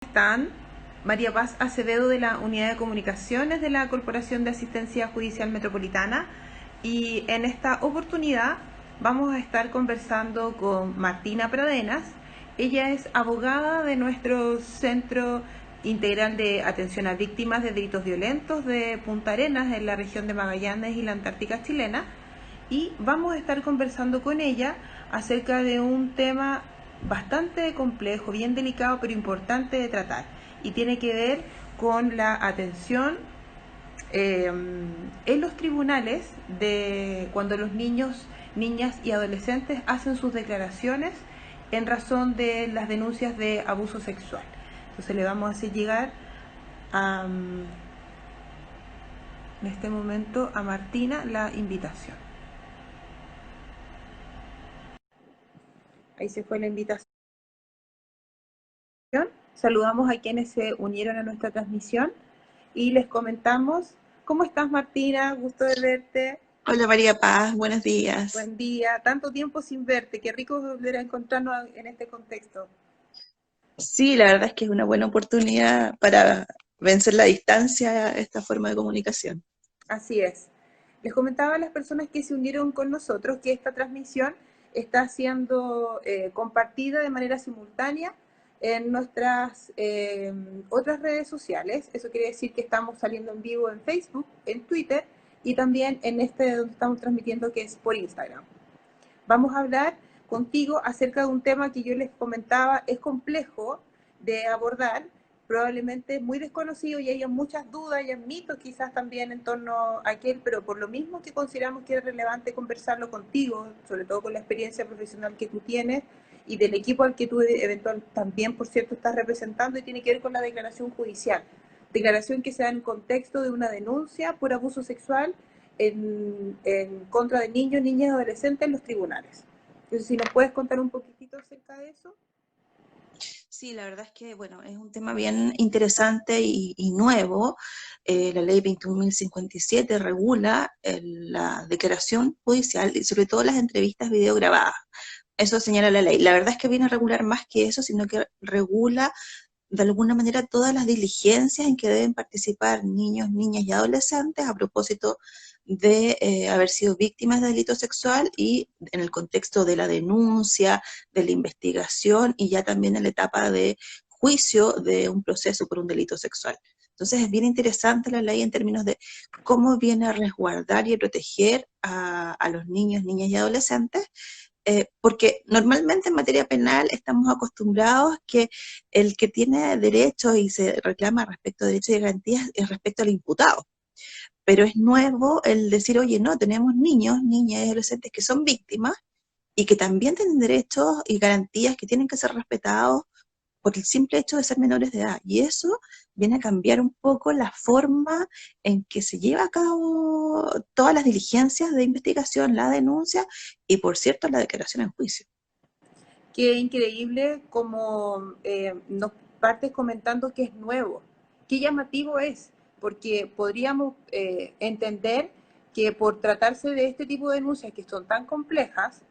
Están María Paz Acevedo de la Unidad de Comunicaciones de la Corporación de Asistencia Judicial Metropolitana, y en esta oportunidad vamos a estar conversando con Martina Pradenas. Ella es abogada de nuestro Centro Integral de Atención a Víctimas de Delitos Violentos de Punta Arenas, en la región de Magallanes y la Antártica chilena, y vamos a estar conversando con ella acerca de un tema bastante complejo, bien delicado, pero importante de tratar, y tiene que ver con la atención en los tribunales de cuando los niños, niñas y adolescentes hacen sus declaraciones en razón de las denuncias de abuso sexual. Entonces le vamos a hacer llegar en este momento a Martina la invitación. Ahí se fue la invitación. Saludamos a quienes se unieron a nuestra transmisión y les comentamos. ¿Cómo estás, Martina? Gusto de verte. Hola María Paz, buenos días. Buen día. Tanto tiempo sin verte. Qué rico volver a encontrarnos en este contexto. Sí, la verdad es que es una buena oportunidad para vencer la distancia, esta forma de comunicación. Así es. Les comentaba a las personas que se unieron con nosotros que esta transmisión está siendo compartida de manera simultánea en nuestras otras redes sociales. Eso quiere decir que estamos saliendo en vivo en Facebook, en Twitter y también en este donde estamos transmitiendo, que es por Instagram. Vamos a hablar contigo acerca de un tema que yo les comentaba, es complejo de abordar, probablemente muy desconocido, y hay muchas dudas y mitos quizás también en torno a aquel, pero por lo mismo que consideramos que es relevante conversarlo contigo, sobre todo con la experiencia profesional que tú tienes y del equipo al que tú eventual también, por cierto, estás representando, y tiene que ver con la declaración judicial. Declaración que se da en contexto de una denuncia por abuso sexual en contra de niños, niñas y adolescentes en los tribunales. Entonces, si nos puedes contar un poquitito acerca de eso. Sí, la verdad es que, bueno, es un tema bien interesante y nuevo. La ley 21.057 regula la declaración judicial y sobre todo las entrevistas videograbadas. Eso señala la ley. La verdad es que viene a regular más que eso, sino que regula de alguna manera todas las diligencias en que deben participar niños, niñas y adolescentes a propósito de haber sido víctimas de delito sexual, y en el contexto de la denuncia, de la investigación y ya también en la etapa de juicio de un proceso por un delito sexual. Entonces es bien interesante la ley en términos de cómo viene a resguardar y a proteger a los niños, niñas y adolescentes, porque normalmente en materia penal estamos acostumbrados que el que tiene derechos y se reclama respecto a derechos y garantías es respecto al imputado. Pero es nuevo el decir, oye, no, tenemos niños, niñas y adolescentes que son víctimas y que también tienen derechos y garantías que tienen que ser respetados por el simple hecho de ser menores de edad. Y eso viene a cambiar un poco la forma en que se lleva a cabo todas las diligencias de investigación, la denuncia y, por cierto, la declaración en juicio. Qué increíble como nos partes comentando que es nuevo. Qué llamativo es, porque podríamos entender que por tratarse de este tipo de denuncias que son tan complejas,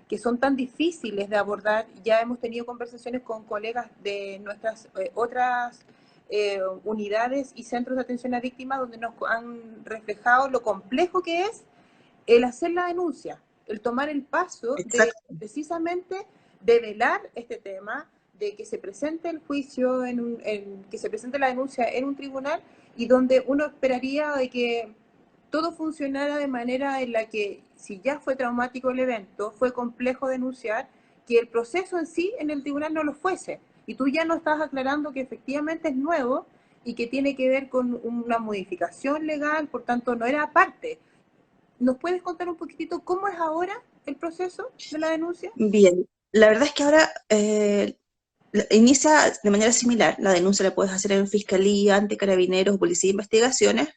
que son tan difíciles de abordar, ya hemos tenido conversaciones con colegas de nuestras otras unidades y centros de atención a víctimas, donde nos han reflejado lo complejo que es el hacer la denuncia, el tomar el paso de Exacto. precisamente develar este tema, de que se presente el juicio, que se presente la denuncia en un tribunal, y donde uno esperaría de que todo funcionara de manera en la que, si ya fue traumático el evento, fue complejo denunciar, que el proceso en sí en el tribunal no lo fuese. Y tú ya no estás aclarando que efectivamente es nuevo y que tiene que ver con una modificación legal, por tanto no era parte. ¿Nos puedes contar un poquitito cómo es ahora el proceso de la denuncia? Bien, la verdad es que ahora inicia de manera similar. La denuncia la puedes hacer en fiscalía, ante carabineros, policía de investigaciones.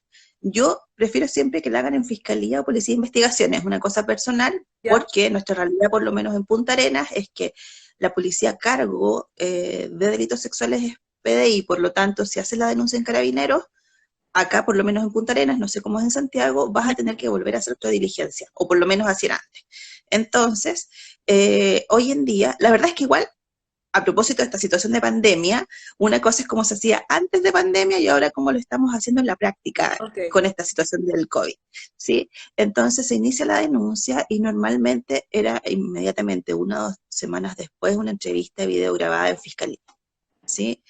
Yo prefiero siempre que la hagan en fiscalía o policía de investigaciones, es una cosa personal, ¿Ya? porque nuestra realidad, por lo menos en Punta Arenas, es que la policía a cargo de delitos sexuales es PDI. Por lo tanto, si haces la denuncia en carabineros, acá por lo menos en Punta Arenas, no sé cómo es en Santiago, vas a tener que volver a hacer tu diligencia, o por lo menos así era antes. Entonces, hoy en día, la verdad es que igual a propósito de esta situación de pandemia, una cosa es cómo se hacía antes de pandemia y ahora cómo lo estamos haciendo en la práctica Ok, con esta situación del COVID, ¿sí? Entonces se inicia la denuncia y normalmente era inmediatamente 1 o 2 semanas después una entrevista de video grabada en fiscalía, ¿sí?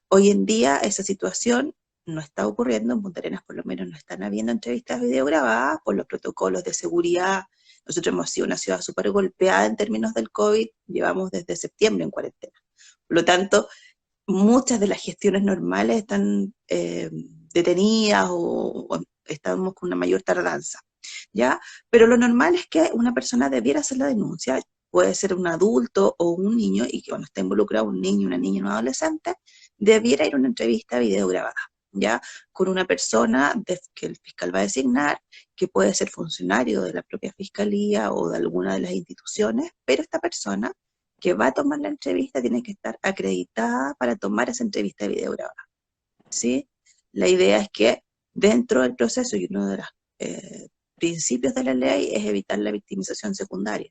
Hoy en día esa situación no está ocurriendo, en Punta Arenas por lo menos no están habiendo entrevistas video grabadas por los protocolos de seguridad. Nosotros hemos sido una ciudad súper golpeada en términos del COVID, llevamos desde septiembre en cuarentena. Por lo tanto, muchas de las gestiones normales están detenidas o estamos con una mayor tardanza, ¿ya? Pero lo normal es que una persona debiera hacer la denuncia, puede ser un adulto o un niño, y que cuando esté involucrado un niño, una niña, un adolescente, debiera ir a una entrevista video grabada, ¿ya? Con una persona que el fiscal va a designar, que puede ser funcionario de la propia fiscalía o de alguna de las instituciones, pero esta persona que va a tomar la entrevista tiene que estar acreditada para tomar esa entrevista de video grabada, ¿sí? La idea es que dentro del proceso, y uno de los principios de la ley es evitar la victimización secundaria,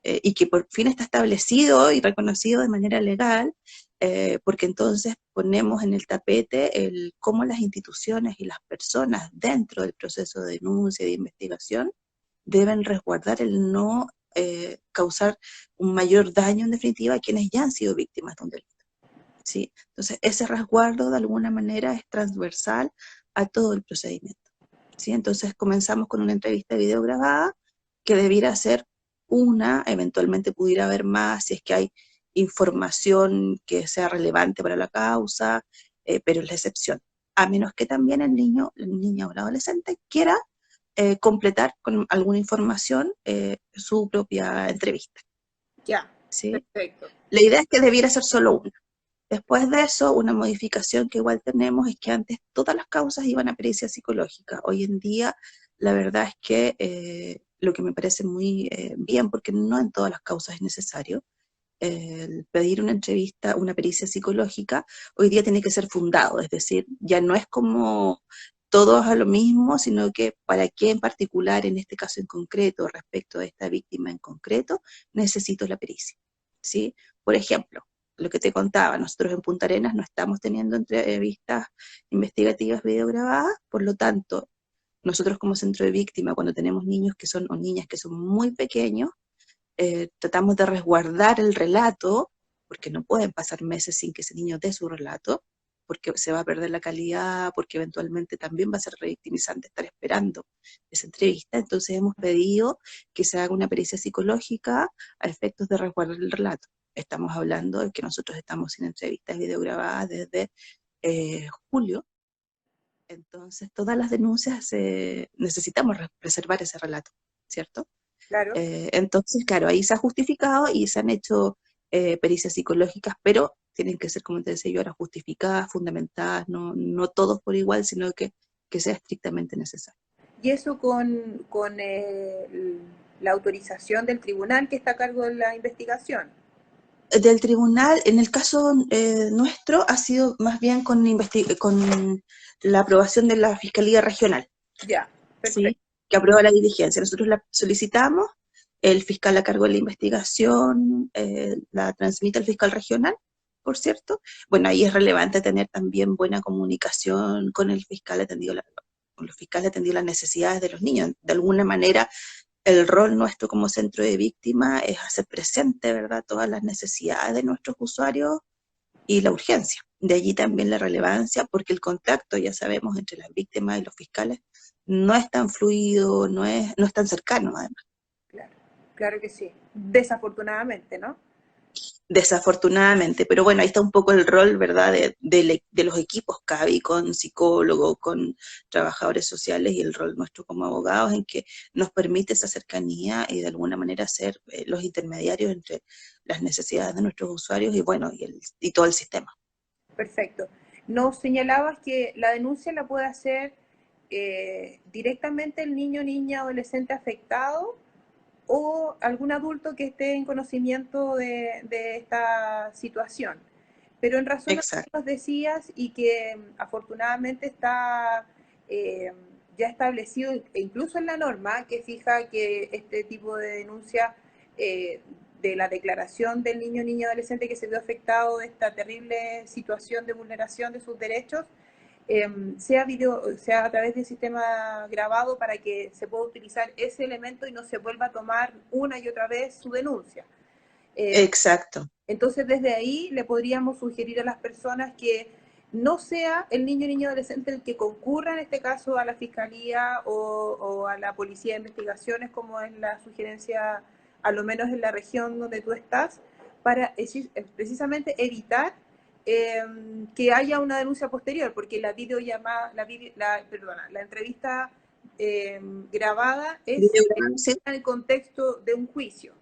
y que por fin está establecido y reconocido de manera legal, porque entonces ponemos en el tapete cómo las instituciones y las personas dentro del proceso de denuncia y de investigación deben resguardar el no causar un mayor daño en definitiva a quienes ya han sido víctimas de un delito, ¿sí? Entonces ese resguardo de alguna manera es transversal a todo el procedimiento, ¿sí? Entonces comenzamos con una entrevista de video grabada que debiera ser una, eventualmente pudiera haber más si es que hay información que sea relevante para la causa, pero es la excepción, a menos que también el niño, la niña o el adolescente quiera completar con alguna información su propia entrevista, ya, ¿sí? perfecto. La idea es que debiera ser solo una. Después de eso, una modificación que igual tenemos es que antes todas las causas iban a pericia psicológica. Hoy en día, la verdad es que lo que me parece muy bien, porque no en todas las causas es necesario, pedir una entrevista, una pericia psicológica, hoy día tiene que ser fundado, es decir, ya no es como todos a lo mismo, sino que para qué en particular, en este caso en concreto, respecto a esta víctima en concreto, necesito la pericia, ¿sí? Por ejemplo, lo que te contaba, nosotros en Punta Arenas no estamos teniendo entrevistas investigativas videograbadas, por lo tanto, nosotros como centro de víctima, cuando tenemos niños que son, o niñas que son muy pequeños, tratamos de resguardar el relato, porque no pueden pasar meses sin que ese niño dé su relato, porque se va a perder la calidad, porque eventualmente también va a ser revictimizante estar esperando esa entrevista. Entonces hemos pedido que se haga una pericia psicológica a efectos de resguardar el relato. Estamos hablando de que nosotros estamos sin entrevistas videograbadas desde julio, entonces todas las denuncias necesitamos preservar ese relato, ¿cierto? Claro. Entonces, claro, ahí se ha justificado y se han hecho pericias psicológicas, pero tienen que ser, como te decía yo, ahora justificadas, fundamentadas, no todos por igual, sino que sea estrictamente necesario. Y eso con la autorización del tribunal que está a cargo de la investigación. Del tribunal, en el caso nuestro, ha sido más bien con la aprobación de la Fiscalía Regional, Ya, ¿sí? perfecto. Que aprueba la diligencia. Nosotros la solicitamos, el fiscal a cargo de la investigación la transmite al fiscal regional, por cierto. Bueno, ahí es relevante tener también buena comunicación con el fiscal atendido, con los fiscales atendido las necesidades de los niños. De alguna manera, el rol nuestro como centro de víctimas es hacer presente, ¿verdad?, todas las necesidades de nuestros usuarios y la urgencia. De allí también la relevancia, porque el contacto, ya sabemos, entre las víctimas y los fiscales no es tan fluido, no es tan cercano, además. Claro, claro que sí. Desafortunadamente, ¿no? Desafortunadamente, pero bueno, ahí está un poco el rol, ¿verdad?, de los equipos CABI con psicólogos, con trabajadores sociales y el rol nuestro como abogados en que nos permite esa cercanía y de alguna manera ser los intermediarios entre las necesidades de nuestros usuarios y bueno, y todo el sistema. Perfecto. Nos señalabas que la denuncia la puede hacer directamente el niño, niña, adolescente afectado o algún adulto que esté en conocimiento de esta situación. Pero en razón a lo que Exacto. nos decías y que afortunadamente está eh, ya establecido, e incluso en la norma, que fija que este tipo de denuncia eh, de la declaración del niño o niña adolescente que se vio afectado de esta terrible situación de vulneración de sus derechos, sea a través de un sistema grabado para que se pueda utilizar ese elemento y no se vuelva a tomar una y otra vez su denuncia. Exacto. Entonces, desde ahí le podríamos sugerir a las personas que no sea el niño o niña adolescente el que concurra, en este caso, a la fiscalía o a la policía de investigaciones, como es la sugerencia, a lo menos en la región donde tú estás, para precisamente evitar que haya una denuncia posterior, porque la videollamada, la entrevista grabada es Sí. en el contexto de un juicio,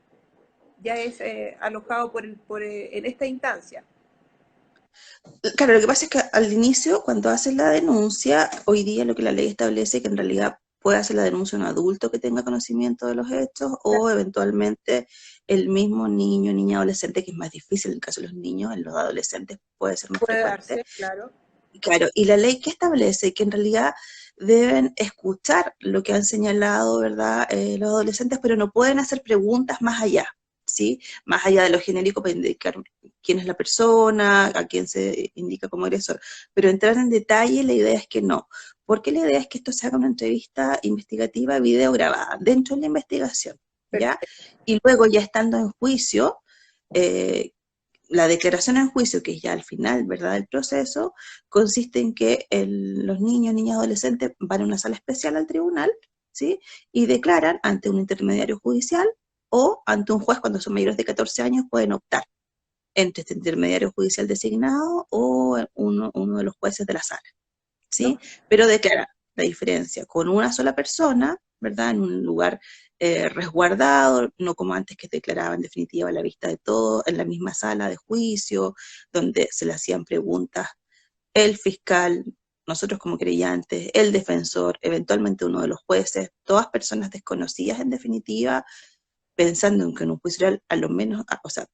ya es alojado en esta instancia. Claro, lo que pasa es que al inicio, cuando haces la denuncia, hoy día lo que la ley establece que en realidad puede hacer la denuncia un adulto que tenga conocimiento de los hechos o eventualmente el mismo niño, niña, adolescente, que es más difícil en el caso de los niños, en los adolescentes puede ser más Puede frecuente. darse, claro. Claro, y la ley que establece que en realidad deben escuchar lo que han señalado, ¿verdad? Los adolescentes, pero no pueden hacer preguntas más allá, ¿sí? Más allá de lo genérico para indicar quién es la persona, a quién se indica como agresor. Pero entrar en detalle, la idea es que no. Porque la idea es que esto se haga una entrevista investigativa, video grabada, dentro de la investigación, ¿ya? Perfecto. Y luego ya estando en juicio, eh, la declaración en juicio, que es ya al final, ¿verdad?, del proceso, consiste en que los niños, niñas, adolescentes van a una sala especial al tribunal, ¿sí? Y declaran ante un intermediario judicial o ante un juez cuando son mayores de 14 años, pueden optar entre este intermediario judicial designado o uno de los jueces de la sala, ¿sí? No, Pero declara la diferencia con una sola persona, ¿verdad? En un lugar resguardado, no como antes que declaraba en definitiva a la vista de todos, en la misma sala de juicio, donde se le hacían preguntas el fiscal, nosotros como creyentes, el defensor, eventualmente uno de los jueces, todas personas desconocidas en definitiva, pensando en que en un juicio real, a lo menos, o sea,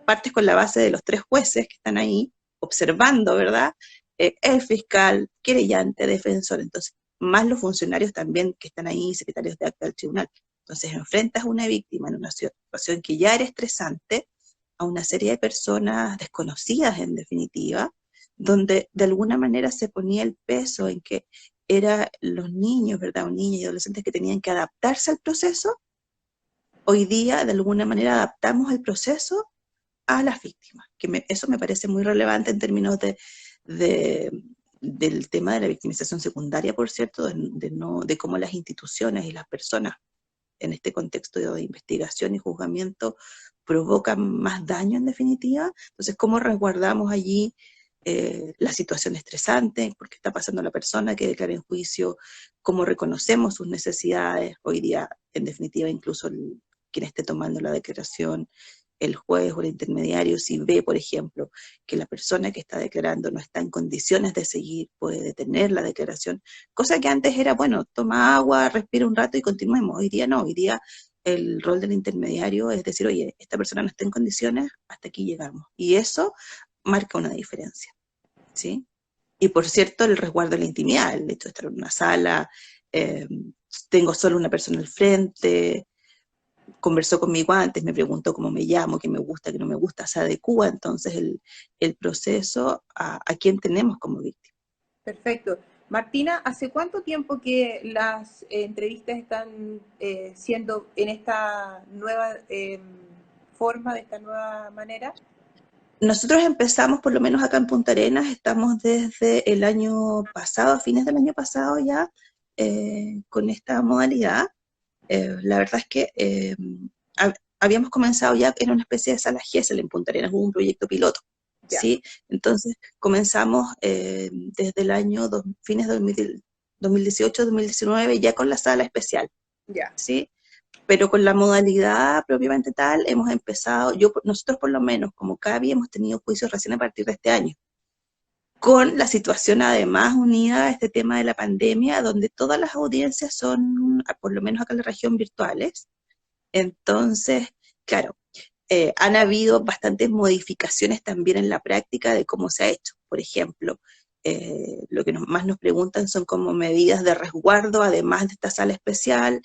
partes con la base de los tres jueces que están ahí observando, ¿verdad? El fiscal, querellante, defensor, entonces, más los funcionarios también que están ahí, secretarios de acta del tribunal. Entonces, enfrentas a una víctima en una situación que ya era estresante, a una serie de personas desconocidas en definitiva, donde de alguna manera se ponía el peso en que eran los niños, ¿verdad? O niñas y adolescentes que tenían que adaptarse al proceso. Hoy día, de alguna manera, adaptamos el proceso a las víctimas, eso me parece muy relevante en términos de, del tema de la victimización secundaria, por cierto, de cómo las instituciones y las personas en este contexto de investigación y juzgamiento provocan más daño en definitiva. Entonces, cómo resguardamos allí la situación estresante, porque está pasando la persona que declara en juicio, cómo reconocemos sus necesidades, hoy día, en definitiva, incluso quien esté tomando la declaración, el juez o el intermediario, si ve, por ejemplo, que la persona que está declarando no está en condiciones de seguir, puede detener la declaración, cosa que antes era, bueno, toma agua, respira un rato y continuemos. Hoy día no, hoy día el rol del intermediario es decir, oye, esta persona no está en condiciones, hasta aquí llegamos. Y eso marca una diferencia, ¿sí? Y por cierto, el resguardo de la intimidad, el hecho de estar en una sala, eh, tengo solo una persona al frente, conversó conmigo antes, me preguntó cómo me llamo, qué me gusta, qué no me gusta, se adecua entonces el proceso a quién tenemos como víctima. perfecto. Martina, ¿hace cuánto tiempo que las entrevistas están siendo en esta nueva forma, de esta nueva manera? Nosotros empezamos, por lo menos acá en Punta Arenas, estamos desde el año pasado, a fines del año pasado ya, con esta modalidad. La verdad es que habíamos comenzado ya en una especie de sala GESEL en Punta Arenas, hubo un proyecto piloto, Ya, ¿sí? Entonces comenzamos desde el año fines de 2018-2019 ya con la sala especial, ya. ¿sí? Pero con la modalidad propiamente tal hemos empezado, nosotros por lo menos como CABI hemos tenido juicios recién a partir de este año, con la situación además unida a este tema de la pandemia, donde todas las audiencias son, por lo menos acá en la región, virtuales. Entonces, claro, han habido bastantes modificaciones también en la práctica de cómo se ha hecho. Por ejemplo, lo que más nos preguntan son como medidas de resguardo, además de esta sala especial,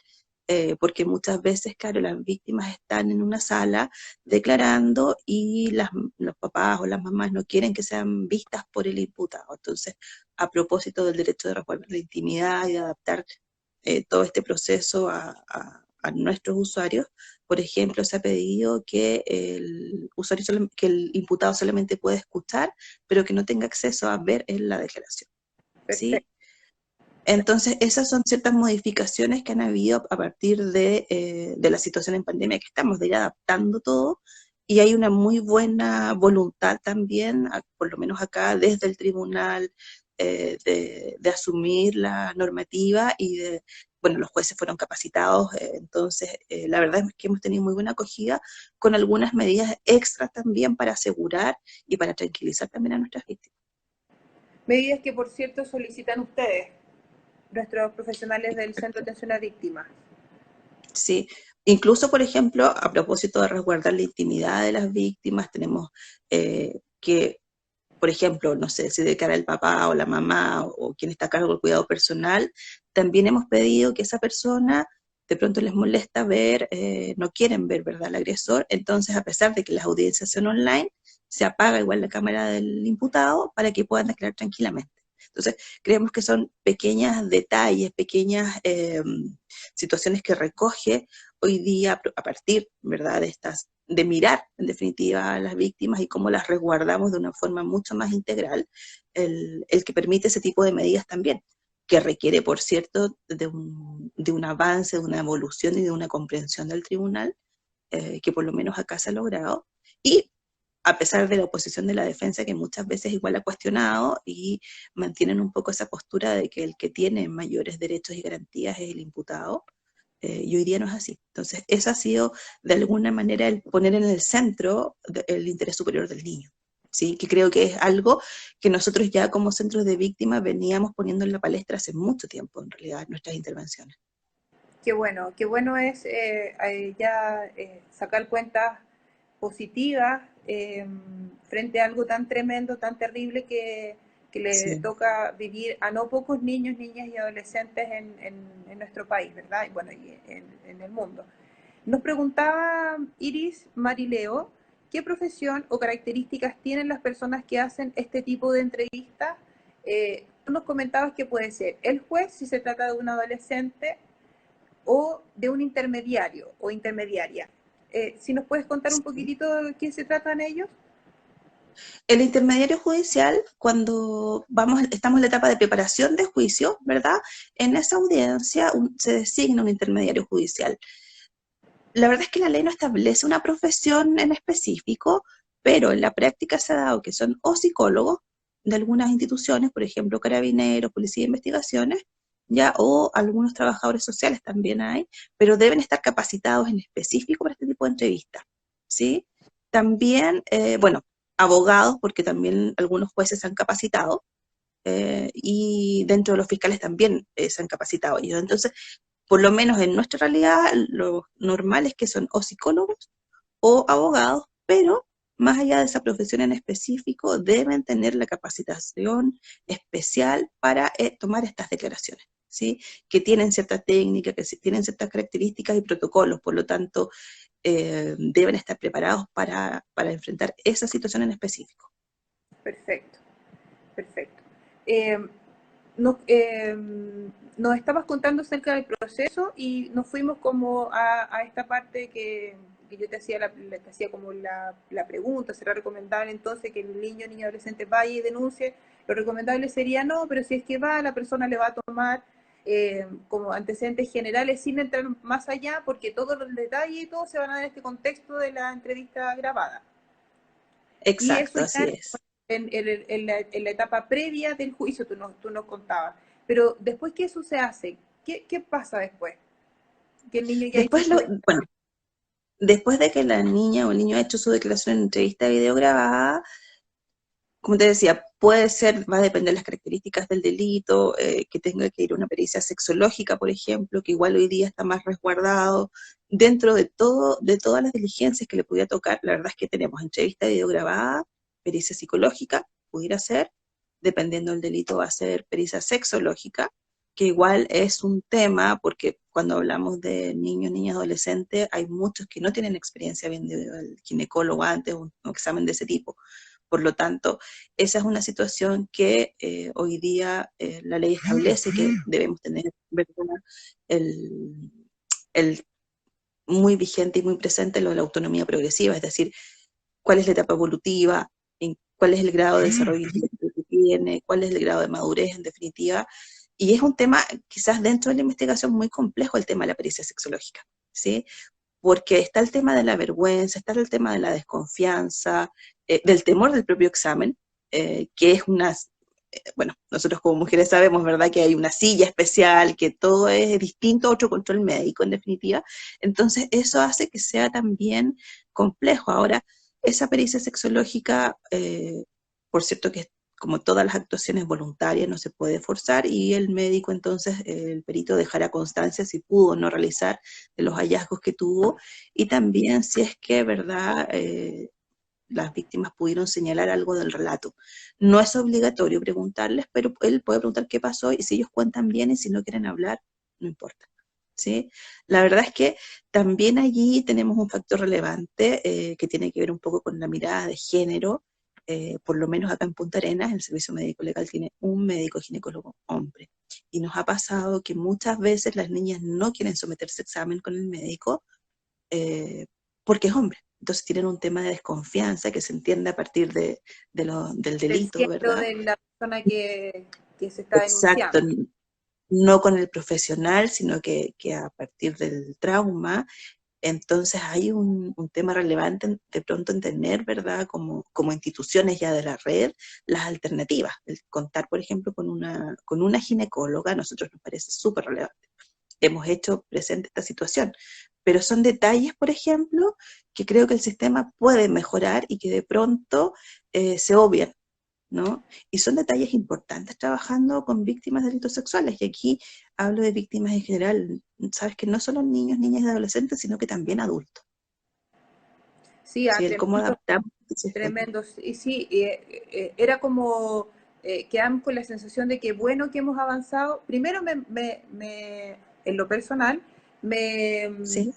porque muchas veces, claro, las víctimas están en una sala declarando y los papás o las mamás no quieren que sean vistas por el imputado. Entonces, a propósito del derecho de resguardar la intimidad y de adaptar todo este proceso a nuestros usuarios, por ejemplo, se ha pedido que el usuario que el imputado solamente pueda escuchar, pero que no tenga acceso a ver en la declaración, ¿sí? Perfecto. Entonces, esas son ciertas modificaciones que han habido a partir de la situación en pandemia que estamos, de ir adaptando todo, y hay una muy buena voluntad también, por lo menos acá, desde el tribunal, de asumir la normativa y de, bueno, los jueces fueron capacitados, entonces la verdad es que hemos tenido muy buena acogida con algunas medidas extras también para asegurar y para tranquilizar también a nuestras víctimas. Medidas que, por cierto, solicitan ustedes, nuestros profesionales del Centro de Atención a Víctimas. Sí, incluso, por ejemplo, a propósito de resguardar la intimidad de las víctimas, tenemos que, por ejemplo, no sé, si de cara al papá o la mamá o quien está a cargo del cuidado personal, también hemos pedido que esa persona de pronto les molesta ver, no quieren ver, ¿verdad?, al agresor, entonces a pesar de que las audiencias son online, se apaga igual la cámara del imputado para que puedan declarar tranquilamente. Entonces, creemos que son pequeños detalles, pequeñas situaciones que recoge hoy día a partir, ¿verdad?, de mirar en definitiva a las víctimas y cómo las resguardamos de una forma mucho más integral, el que permite ese tipo de medidas también, que requiere, por cierto, de un avance, de una evolución y de una comprensión del tribunal, que por lo menos acá se ha logrado, y a pesar de la oposición de la defensa, que muchas veces igual ha cuestionado y mantienen un poco esa postura de que el que tiene mayores derechos y garantías es el imputado, y hoy día no es así. Entonces, eso ha sido de alguna manera el poner en el centro el interés superior del niño, ¿sí? Que creo que es algo que nosotros ya como centros de víctimas veníamos poniendo en la palestra hace mucho tiempo, en realidad, en nuestras intervenciones. Qué bueno es ya sacar cuentas positivas frente a algo tan tremendo, tan terrible que le Sí. toca vivir a no pocos niños, niñas y adolescentes en nuestro país, ¿verdad? Y bueno, y en el mundo. Nos preguntaba Iris Marileo, ¿qué profesión o características tienen las personas que hacen este tipo de entrevistas? Tú nos comentabas que puede ser el juez si se trata de un adolescente o de un intermediario o intermediaria. Si nos puedes contar un Sí. poquitito de qué se tratan ellos. El intermediario judicial, cuando estamos en la etapa de preparación de juicio, ¿verdad? En esa audiencia se designa un intermediario judicial. La verdad es que la ley no establece una profesión en específico, pero en la práctica se ha dado que son o psicólogos de algunas instituciones, por ejemplo, carabineros, policía de investigaciones, ya, o algunos trabajadores sociales también hay, pero deben estar capacitados en específico para este tipo de entrevistas, ¿sí? También, bueno, abogados, porque también algunos jueces se han capacitado, y dentro de los fiscales también se han capacitado ellos. Entonces, por lo menos en nuestra realidad, lo normal es que son o psicólogos o abogados, pero más allá de esa profesión en específico, deben tener la capacitación especial para tomar estas declaraciones, ¿sí? Que tienen cierta técnica, que tienen ciertas características y protocolos, por lo tanto, deben estar preparados para enfrentar esa situación en específico. Perfecto, perfecto. Eh, nos estabas contando acerca del proceso y nos fuimos como a esta parte que yo te hacía, te hacía como la pregunta, ¿será recomendable entonces que el niño, niña, adolescente vaya y denuncie? Lo recomendable sería no, pero si es que va, la persona le va a tomar como antecedentes generales sin entrar más allá, porque todos los detalles y todo se van a dar en este contexto de la entrevista grabada. Y eso Exacto, ya así es. en la etapa previa del juicio tú nos contabas. Pero después que eso se hace, ¿qué pasa después? Que el niño ya hizo Después, su... bueno, después de que la niña o el niño ha hecho su declaración en entrevista video grabada, como te decía, puede ser, va a depender de las características del delito, que tenga que ir a una pericia sexológica, por ejemplo, que igual hoy día está más resguardado. Dentro de todo, de todas las diligencias que le pudiera tocar, la verdad es que tenemos entrevista videograbada, pericia psicológica, pudiera ser, dependiendo del delito va a ser pericia sexológica, que igual es un tema, porque cuando hablamos de niños, niñas, adolescentes, hay muchos que no tienen experiencia viendo al ginecólogo antes, un examen de ese tipo. Por lo tanto, esa es una situación que hoy día la ley establece que debemos tener, ¿verdad? El, el muy vigente y muy presente lo de la autonomía progresiva, es decir, cuál es la etapa evolutiva, cuál es el grado de desarrollo intelectual que tiene, cuál es el grado de madurez en definitiva. Y es un tema quizás dentro de la investigación muy complejo el tema de la pericia sexológica, ¿sí? Porque está el tema de la vergüenza, está el tema de la desconfianza, del temor del propio examen, que es bueno, nosotros como mujeres sabemos, ¿verdad?, que hay una silla especial, que todo es distinto a otro control médico, en definitiva. Entonces, eso hace que sea también complejo. Ahora, esa pericia sexológica, por cierto que como todas las actuaciones voluntarias no se puede forzar y el médico entonces, el perito dejará constancia si pudo o no realizar de los hallazgos que tuvo y también si es que, ¿verdad?, las víctimas pudieron señalar algo del relato. No es obligatorio preguntarles, pero él puede preguntar qué pasó y si ellos cuentan bien y si no quieren hablar, no importa. ¿Sí? La verdad es que también allí tenemos un factor relevante que tiene que ver un poco con la mirada de género, por lo menos acá en Punta Arenas, el servicio médico legal tiene un médico ginecólogo hombre. Y nos ha pasado que muchas veces las niñas no quieren someterse a examen con el médico eh, porque es hombre. Entonces tienen un tema de desconfianza que se entiende a partir del Del delito, cielo ¿verdad? de la persona que se está Exacto, denunciando. no con el profesional, sino que a partir del trauma. Entonces hay un tema relevante de pronto en tener, ¿verdad?, como instituciones ya de la red, las alternativas. El contar, por ejemplo, con una ginecóloga, a nosotros nos parece súper relevante. Hemos hecho presente esta situación, pero son detalles, por ejemplo, que creo que el sistema puede mejorar y que de pronto se obvian, ¿no? Y son detalles importantes trabajando con víctimas de delitos sexuales, y aquí hablo de víctimas en general, sabes que no solo niños, niñas y adolescentes, sino que también adultos. Sí, ¿Sí? El cómo tremendo, adaptamos el sistema. tremendo. Y sí, era como, quedamos con la sensación de que bueno que hemos avanzado. Primero, en lo personal, me, ¿Sí?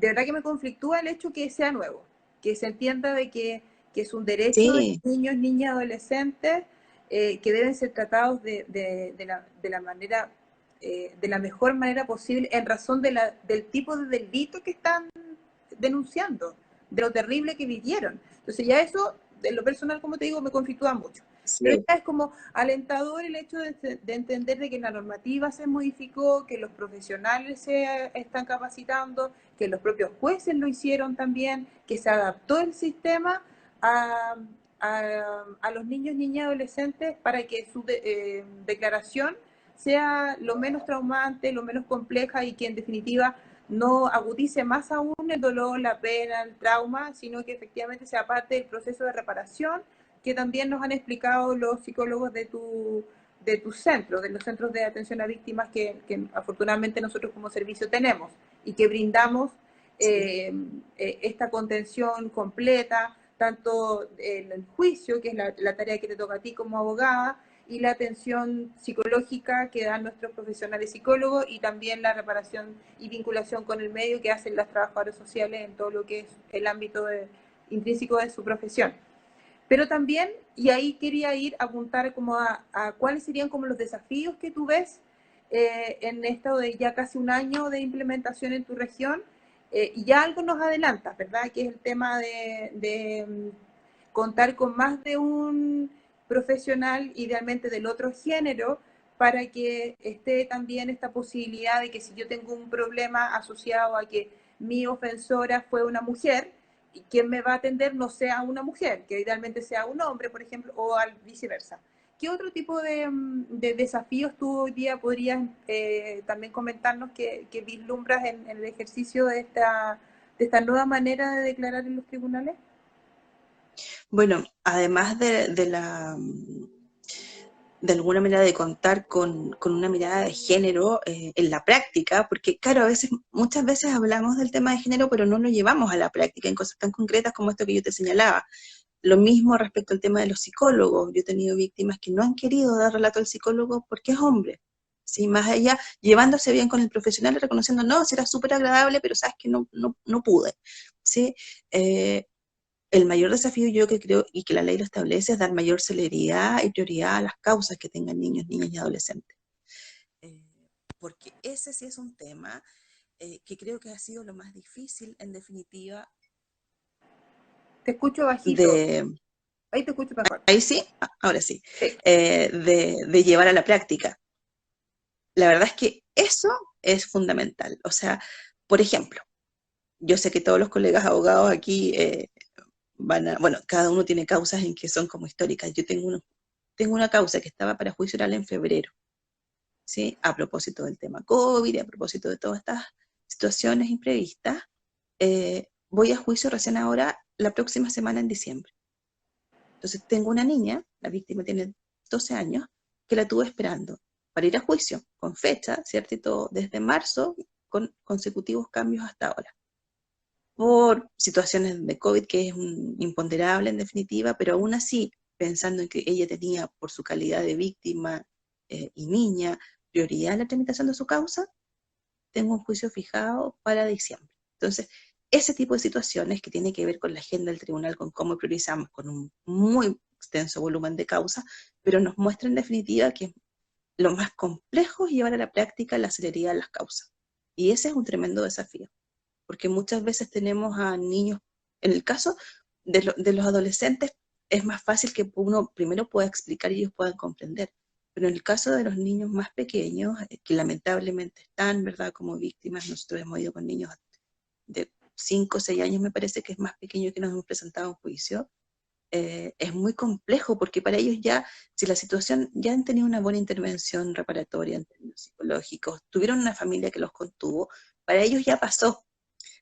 de verdad que me conflictúa el hecho que sea nuevo, que se entienda que es un derecho de Sí, niños, niñas, adolescentes, que deben ser tratados de la manera, de la mejor manera posible en razón del tipo de delito que están denunciando, de lo terrible que vivieron. Entonces ya eso, de lo personal, como te digo, me conflictúa mucho. Pero sí, ya es como alentador el hecho de entender de que la normativa se modificó, que los profesionales se están capacitando, que los propios jueces lo hicieron también, que se adaptó el sistema a los niños, niñas y adolescentes para que su declaración sea lo menos traumante, lo menos compleja y que en definitiva no agudice más aún el dolor, la pena, el trauma, sino que efectivamente sea parte del proceso de reparación que también nos han explicado los psicólogos de tus centros, de los centros de atención a víctimas que afortunadamente nosotros como servicio tenemos y que brindamos sí, esta contención completa, tanto en el juicio, que es la tarea que te toca a ti como abogada, y la atención psicológica que dan nuestros profesionales psicólogos y también la reparación y vinculación con el medio que hacen las trabajadoras sociales en todo lo que es el ámbito intrínseco de su profesión. Pero también, y ahí quería ir a apuntar como a cuáles serían como los desafíos que tú ves en esto de ya casi un año de implementación en tu región, y ya algo nos adelantas, ¿verdad? Que es el tema de contar con más de un profesional, idealmente del otro género, para que esté también esta posibilidad de que si yo tengo un problema asociado a que mi ofensora fue una mujer, y quien me va a atender no sea una mujer, que idealmente sea un hombre, por ejemplo, o al viceversa. ¿Qué otro tipo de desafíos tú hoy día podrías también comentarnos que vislumbras en el ejercicio de esta nueva manera de declarar en los tribunales? bueno, además de alguna manera de contar con una mirada de género en la práctica, porque claro, muchas veces hablamos del tema de género, pero no lo llevamos a la práctica en cosas tan concretas como esto que yo te señalaba. Lo mismo respecto al tema de los psicólogos. Yo he tenido víctimas que no han querido dar relato al psicólogo porque es hombre. ¿Sí? Más allá, llevándose bien con el profesional y reconociendo, no, si era súper agradable, pero sabes que no pude. ¿Sí? El mayor desafío yo que creo, y que la ley lo establece, es dar mayor celeridad y prioridad a las causas que tengan niños, niñas y adolescentes. Eh, Porque ese sí es un tema que creo que ha sido lo más difícil, en definitiva, Te escucho bajito. de, Ahí te escucho mejor. ahí sí, ahora sí, Sí. de llevar a la práctica. La verdad es que eso es fundamental. O sea, por ejemplo, yo sé que todos los colegas abogados aquí bueno, cada uno tiene causas en que son como históricas. Yo tengo una causa que estaba para juicio oral en febrero, ¿sí? A propósito del tema COVID, y a propósito de todas estas situaciones imprevistas, voy a juicio recién ahora, la próxima semana en diciembre. Entonces tengo una niña, la víctima tiene 12 años, que la tuve esperando para ir a juicio, con fecha, ¿cierto? Y todo, desde marzo, con consecutivos cambios hasta ahora. Por situaciones de COVID, que es un imponderable en definitiva, pero aún así, pensando en que ella tenía, por su calidad de víctima y niña, prioridad en la tramitación de su causa, tengo un juicio fijado para diciembre. Entonces, ese tipo de situaciones que tiene que ver con la agenda del tribunal, con cómo priorizamos, con un muy extenso volumen de causas, pero nos muestra en definitiva que lo más complejo es llevar a la práctica la celeridad de las causas. Y ese es un tremendo desafío, porque muchas veces tenemos a niños, en el caso de los adolescentes, es más fácil que uno primero pueda explicar y ellos puedan comprender. Pero en el caso de los niños más pequeños, que lamentablemente están, ¿verdad?, como víctimas, nosotros hemos ido con niños de 5 o 6 años, me parece que es más pequeño que nos hemos presentado en juicio, es muy complejo porque para ellos ya, si la situación, ya han tenido una buena intervención reparatoria en términos psicológicos, tuvieron una familia que los contuvo, para ellos ya pasó.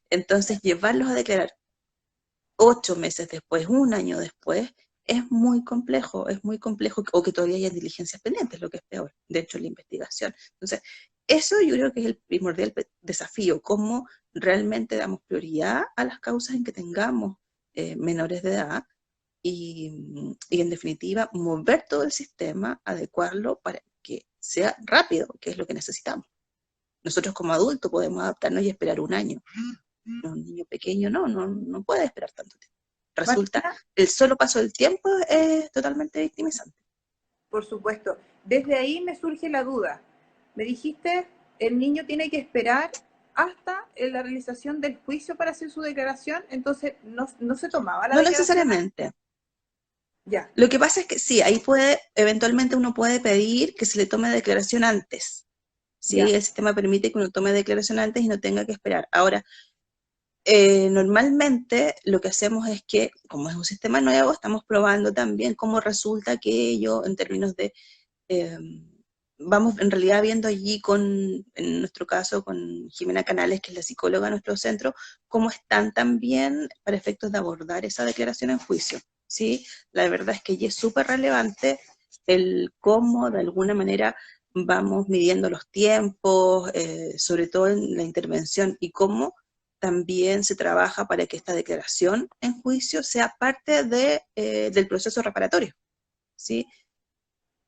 Entonces, llevarlos a declarar 8 meses después, un año después, es muy complejo, o que todavía haya diligencias pendientes, lo que es peor, de hecho, la investigación. Entonces, eso yo creo que es el primordial desafío, cómo realmente damos prioridad a las causas en que tengamos menores de edad y en definitiva mover todo el sistema, adecuarlo para que sea rápido, que es lo que necesitamos. Nosotros como adultos podemos adaptarnos y esperar un año. Un niño pequeño no puede esperar tanto tiempo. Resulta, Martina, el solo paso del tiempo es totalmente victimizante. por supuesto. Desde ahí me surge la duda. Me dijiste, el niño tiene que esperar hasta la realización del juicio para hacer su declaración, entonces no se tomaba la No declaración. necesariamente. Ya, Lo que pasa es que sí, ahí eventualmente uno puede pedir que se le tome declaración antes. Sí, ya, el sistema permite que uno tome declaración antes y no tenga que esperar. Ahora, normalmente lo que hacemos es que, como es un sistema nuevo, estamos probando también cómo resulta que ello en términos de, eh, vamos en realidad viendo allí en nuestro caso, con Jimena Canales, que es la psicóloga de nuestro centro, cómo están también para efectos de abordar esa declaración en juicio. ¿Sí? La verdad es que allí es súper relevante el cómo de alguna manera vamos midiendo los tiempos, sobre todo en la intervención, y cómo también se trabaja para que esta declaración en juicio sea parte del proceso reparatorio, ¿sí?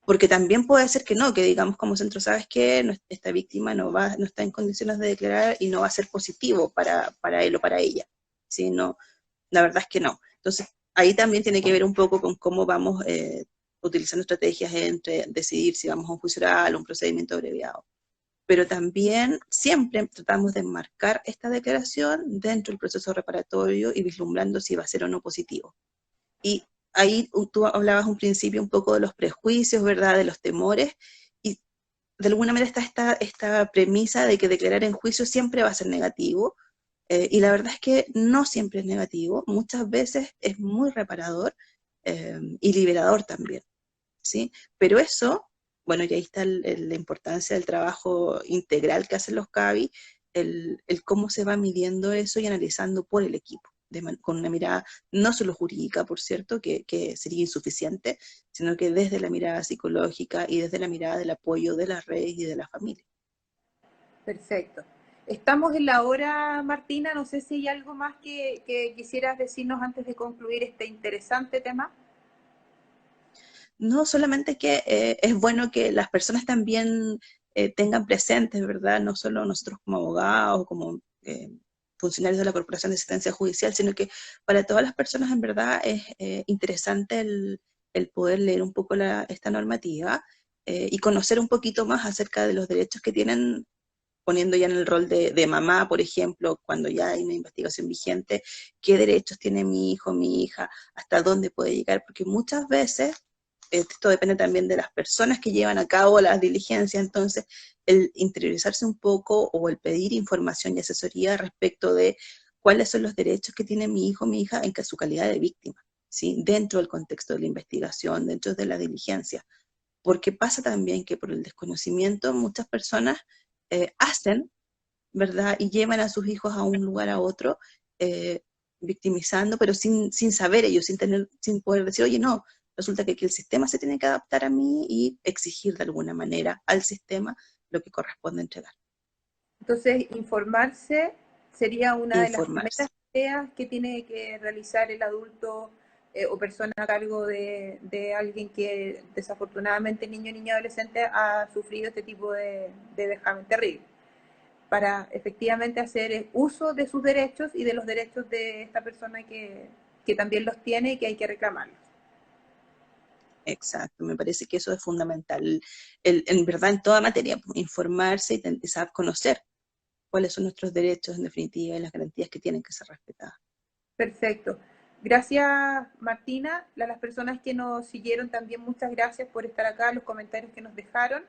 Porque también puede ser que no, que digamos como centro, sabes que esta víctima no está en condiciones de declarar y no va a ser positivo para él o para ella, ¿sí? No, la verdad es que no. Entonces, ahí también tiene que ver un poco con cómo vamos utilizando estrategias entre decidir si vamos a un juicio oral o un procedimiento abreviado, pero también siempre tratamos de enmarcar esta declaración dentro del proceso reparatorio y vislumbrando si va a ser o no positivo. Y ahí tú hablabas un principio un poco de los prejuicios, ¿verdad? De los temores, y de alguna manera está esta premisa de que declarar en juicio siempre va a ser negativo, y la verdad es que no siempre es negativo, muchas veces es muy reparador y liberador también. ¿Sí? Pero eso, bueno, y ahí está la importancia del trabajo integral que hacen los CABI, el cómo se va midiendo eso y analizando por el equipo, con una mirada no solo jurídica, por cierto, que sería insuficiente, sino que desde la mirada psicológica y desde la mirada del apoyo de las redes y de la familia. perfecto. Estamos en la hora, Martina, no sé si hay algo más que quisieras decirnos antes de concluir este interesante tema. No solamente que es bueno que las personas también tengan presentes, ¿verdad? No solo nosotros como abogados, como funcionarios de la Corporación de Asistencia Judicial, sino que para todas las personas en verdad es interesante el poder leer un poco esta normativa y conocer un poquito más acerca de los derechos que tienen, poniendo ya en el rol de mamá, por ejemplo, cuando ya hay una investigación vigente, qué derechos tiene mi hijo, mi hija, hasta dónde puede llegar, porque muchas veces esto depende también de las personas que llevan a cabo las diligencias, entonces el interiorizarse un poco o el pedir información y asesoría respecto de cuáles son los derechos que tiene mi hijo, mi hija en su calidad de víctima, ¿sí? Dentro del contexto de la investigación, dentro de la diligencia, porque pasa también que por el desconocimiento muchas personas hacen, ¿verdad? Y llevan a sus hijos a un lugar a otro, eh, victimizando, pero sin saber ellos, sin poder decir, oye, no, resulta que aquí el sistema se tiene que adaptar a mí y exigir de alguna manera al sistema lo que corresponde entregar. Entonces, informarse sería una de las Informarse. primeras tareas que tiene que realizar el adulto o persona a cargo de alguien que desafortunadamente, niño, niña, adolescente, ha sufrido este tipo de vejamen terrible, para efectivamente hacer uso de sus derechos y de los derechos de esta persona que también los tiene y que hay que reclamarlos. Exacto, me parece que eso es fundamental. En verdad, en toda materia, pues, informarse y saber conocer cuáles son nuestros derechos en definitiva y las garantías que tienen que ser respetadas. Perfecto. Gracias, Martina. A las personas que nos siguieron también, muchas gracias por estar acá, los comentarios que nos dejaron.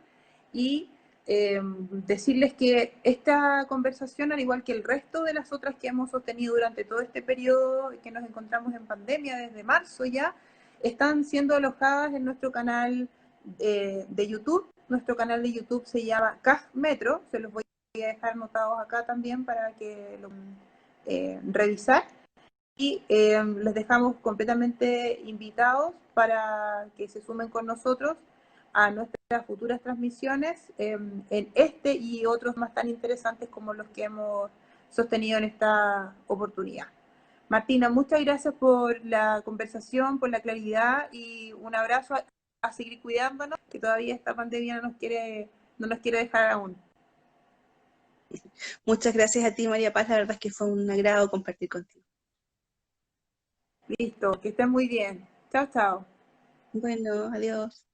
Y decirles que esta conversación, al igual que el resto de las otras que hemos sostenido durante todo este periodo que nos encontramos en pandemia, desde marzo ya, están siendo alojadas en nuestro canal de YouTube. Nuestro canal de YouTube se llama CAG Metro. Se los voy a dejar anotados acá también para que lo revisar y les dejamos completamente invitados para que se sumen con nosotros a nuestras futuras transmisiones en este y otros más tan interesantes como los que hemos sostenido en esta oportunidad. Martina, muchas gracias por la conversación, por la claridad y un abrazo a seguir cuidándonos, que todavía esta pandemia no nos quiere dejar aún. Muchas gracias a ti, María Paz, la verdad es que fue un agrado compartir contigo. Listo, que estén muy bien. Chao, chao. Bueno, adiós.